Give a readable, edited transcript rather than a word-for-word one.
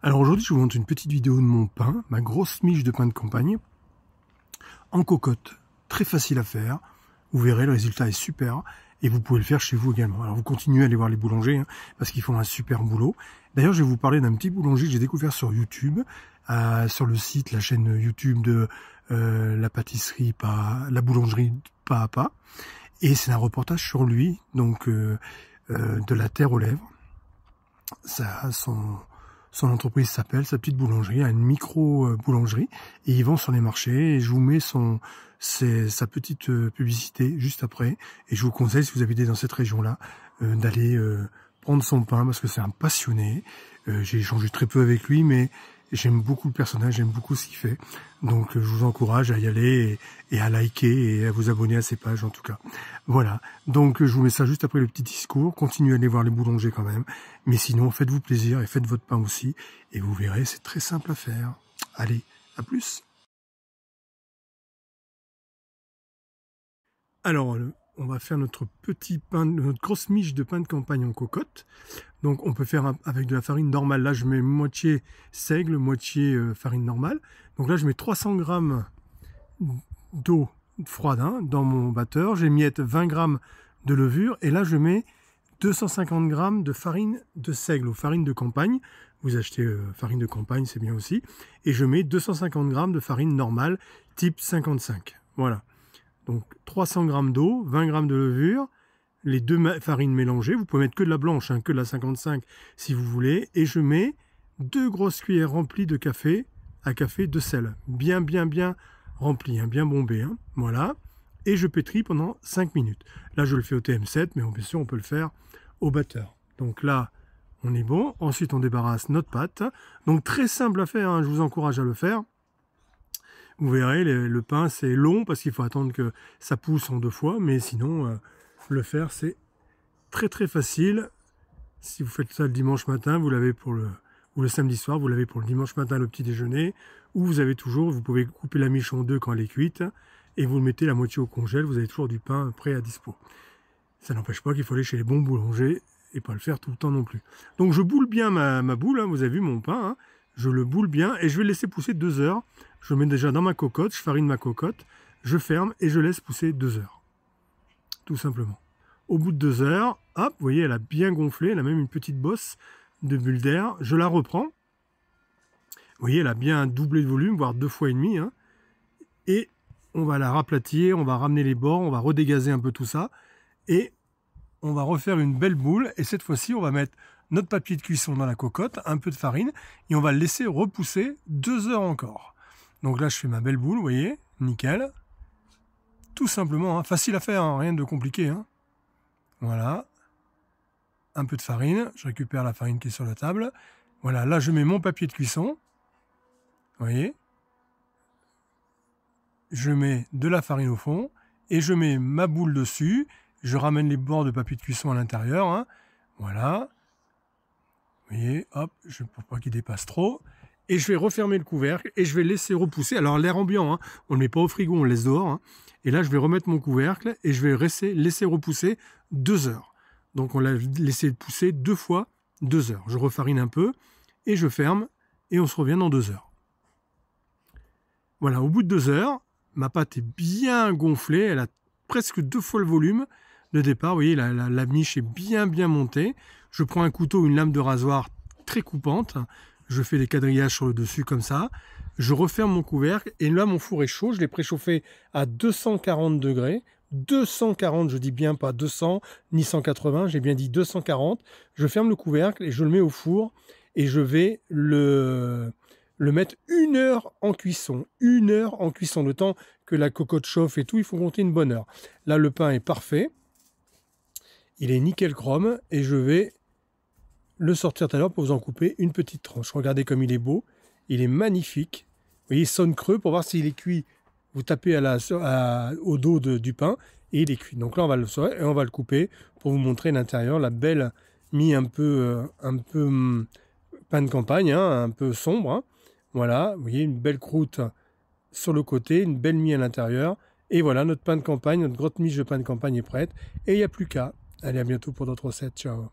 Alors aujourd'hui, je vous montre une petite vidéo de mon pain, ma grosse miche de pain de campagne, en cocotte, très facile à faire. Vous verrez, le résultat est super et vous pouvez le faire chez vous également. Alors vous continuez à aller voir les boulangers parce qu'ils font un super boulot. D'ailleurs, je vais vous parler d'un petit boulanger que j'ai découvert sur YouTube, sur le site, la chaîne YouTube de la pâtisserie, la boulangerie pas à pas. Et c'est un reportage sur lui, donc de la terre aux lèvres. Ça, son entreprise s'appelle, sa petite boulangerie, une micro-boulangerie, et il vend sur les marchés, et je vous mets sa petite publicité juste après, et je vous conseille, si vous habitez dans cette région-là, d'aller prendre son pain, parce que c'est un passionné. J'ai échangé très peu avec lui, mais j'aime beaucoup le personnage, j'aime beaucoup ce qu'il fait, donc je vous encourage à y aller et à liker et à vous abonner à ses pages en tout cas. Voilà, donc je vous mets ça juste après le petit discours, continuez à aller voir les boulangers quand même, mais sinon faites-vous plaisir et faites votre pain aussi, et vous verrez, c'est très simple à faire. Allez, à plus. Alors, on va faire notre petit pain, notre grosse miche de pain de campagne en cocotte. Donc on peut faire avec de la farine normale. Là je mets moitié seigle, moitié farine normale. Donc là je mets 300 g d'eau froide dans mon batteur. J'émiette 20 g de levure. Et là je mets 250 g de farine de seigle ou farine de campagne. Vous achetez farine de campagne, c'est bien aussi. Et je mets 250 g de farine normale type 55. Voilà. Donc 300 g d'eau, 20 g de levure, les deux farines mélangées. Vous pouvez mettre que de la blanche, que de la 55 si vous voulez. Et je mets 2 grosses cuillères remplies de café à café de sel. Bien rempli, bien bombé. Voilà. Et je pétris pendant 5 minutes. Là, je le fais au TM7, mais bien sûr, on peut le faire au batteur. Donc là, on est bon. Ensuite, on débarrasse notre pâte. Donc très simple à faire, je vous encourage à le faire. Vous verrez, le pain, c'est long parce qu'il faut attendre que ça pousse en 2 fois. Mais sinon, le faire, c'est très facile. Si vous faites ça le dimanche matin, vous l'avez ou le samedi soir, vous l'avez pour le dimanche matin, le petit déjeuner. Ou vous pouvez couper la miche en 2 quand elle est cuite. Et vous le mettez la moitié au congèle. Vous avez toujours du pain prêt à dispo. Ça n'empêche pas qu'il faut aller chez les bons boulangers et pas le faire tout le temps non plus. Donc je boule bien ma boule. Vous avez vu mon pain. Je le boule bien et je vais le laisser pousser 2 heures. Je le mets déjà dans ma cocotte, je farine ma cocotte, je ferme et je laisse pousser 2 heures. Tout simplement. Au bout de 2 heures, hop, vous voyez, elle a bien gonflé, elle a même une petite bosse de bulles d'air. Je la reprends. Vous voyez, elle a bien doublé de volume, voire 2 fois et demi. Et on va la raplatir, on va ramener les bords, on va redégazer un peu tout ça. Et on va refaire une belle boule. Et cette fois-ci, on va mettre notre papier de cuisson dans la cocotte, un peu de farine, et on va le laisser repousser 2 heures encore. Donc là, je fais ma belle boule, vous voyez, nickel. Tout simplement, facile à faire, rien de compliqué. Voilà. Un peu de farine, je récupère la farine qui est sur la table. Voilà, là, je mets mon papier de cuisson. Vous voyez. Je mets de la farine au fond, et je mets ma boule dessus. Je ramène les bords de papier de cuisson à l'intérieur. Voilà. Vous voyez, hop, pour pas qu'il dépasse trop. Et je vais refermer le couvercle et je vais laisser repousser. Alors l'air ambiant, on ne le met pas au frigo, on le laisse dehors. Et là, je vais remettre mon couvercle et je vais laisser repousser 2 heures. Donc on l'a laissé pousser 2 fois 2 heures. Je refarine un peu et je ferme et on se revient dans 2 heures. Voilà, au bout de 2 heures, ma pâte est bien gonflée. Elle a presque 2 fois le volume de départ. Vous voyez, la miche est bien montée. Je prends un couteau, une lame de rasoir très coupante. Je fais des quadrillages sur le dessus comme ça. Je referme mon couvercle et là mon four est chaud. Je l'ai préchauffé à 240 degrés. 240, je dis bien pas 200 ni 180, j'ai bien dit 240. Je ferme le couvercle et je le mets au four et je vais le mettre 1 heure en cuisson. 1 heure en cuisson. Le temps que la cocotte chauffe et tout, il faut compter une bonne heure. Là le pain est parfait. Il est nickel chrome et je vais le sortir tout à l'heure pour vous en couper une petite tranche. Regardez comme il est beau, il est magnifique. Vous voyez, il sonne creux pour voir s'il est cuit. Vous tapez au dos du pain et il est cuit. Donc là, on va le couper pour vous montrer l'intérieur, la belle mie un peu pain de campagne, un peu sombre. Voilà, vous voyez, une belle croûte sur le côté, une belle mie à l'intérieur. Et voilà, notre pain de campagne, notre grosse miche de pain de campagne est prête. Et il n'y a plus qu'à. Allez, à bientôt pour d'autres recettes. Ciao.